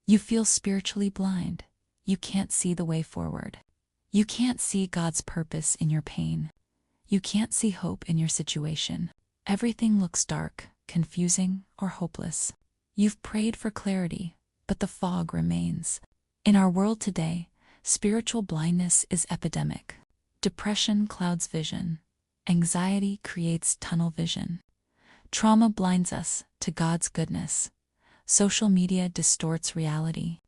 You feel spiritually blind. You can't see the way forward. You can't see God's purpose in your pain. You can't see hope in your situation. Everything looks dark, confusing, or hopeless. You've prayed for clarity, but the fog remains. In our world today, spiritual blindness is epidemic. Depression clouds vision. Anxiety creates tunnel vision. Trauma blinds us to God's goodness. Social media distorts reality.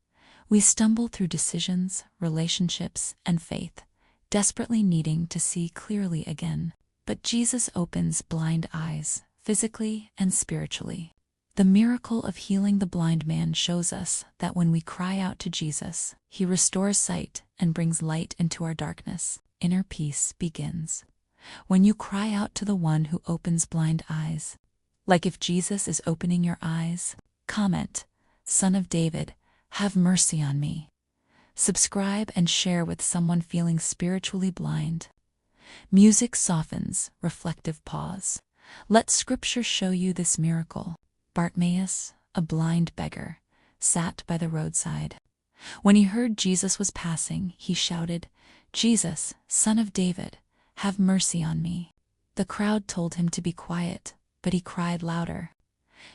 We stumble through decisions, relationships, and faith, desperately needing to see clearly again. But Jesus opens blind eyes, physically and spiritually. The miracle of healing the blind man shows us that when we cry out to Jesus, He restores sight and brings light into our darkness. Inner peace begins when you cry out to the one who opens blind eyes. Like if Jesus is opening your eyes, comment, "Son of David, have mercy on me." Subscribe and share with someone feeling spiritually blind. Music softens, reflective pause. Let Scripture show you this miracle. Bartimaeus, a blind beggar, sat by the roadside. When he heard Jesus was passing, he shouted, "Jesus, Son of David, have mercy on me." The crowd told him to be quiet, but he cried louder.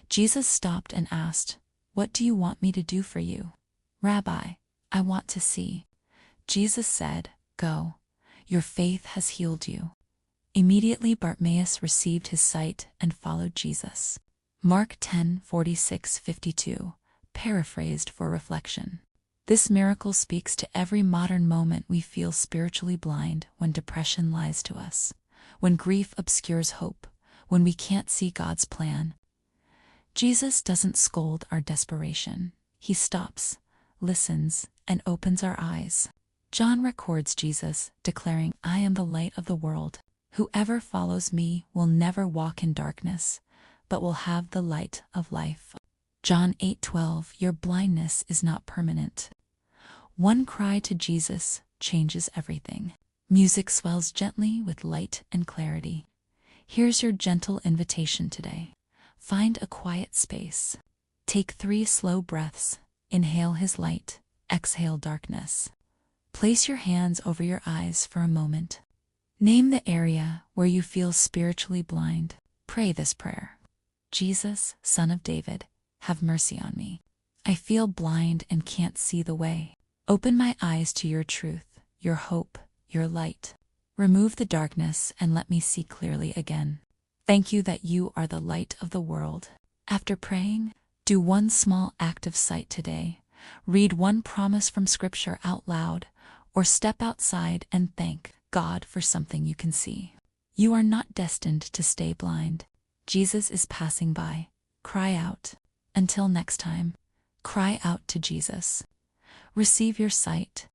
Jesus stopped and asked, "What do you want me to do for you?" "Rabbi, I want to see." Jesus said, "Go, your faith has healed you." Immediately Bartimaeus received his sight and followed Jesus. Mark 10:46-52, paraphrased for reflection. This miracle speaks to every modern moment we feel spiritually blind, when depression lies to us, when grief obscures hope, when we can't see God's plan. Jesus doesn't scold our desperation. He stops, listens, and opens our eyes. John records Jesus declaring, "I am the light of the world. Whoever follows me will never walk in darkness, but will have the light of life." John 8:12, your blindness is not permanent. One cry to Jesus changes everything. Music swells gently with light and clarity. Here's your gentle invitation today. Find a quiet space. Take 3 slow breaths. Inhale His light, exhale darkness. Place your hands over your eyes for a moment. Name the area where you feel spiritually blind. Pray this prayer. Jesus, Son of David, have mercy on me. I feel blind and can't see the way. Open my eyes to your truth, your hope, your light. Remove the darkness and let me see clearly again. Thank you that you are the light of the world. After praying, do one small act of sight today. Read one promise from Scripture out loud, or step outside and thank God for something you can see. You are not destined to stay blind. Jesus is passing by. Cry out. Until next time, cry out to Jesus. Receive your sight,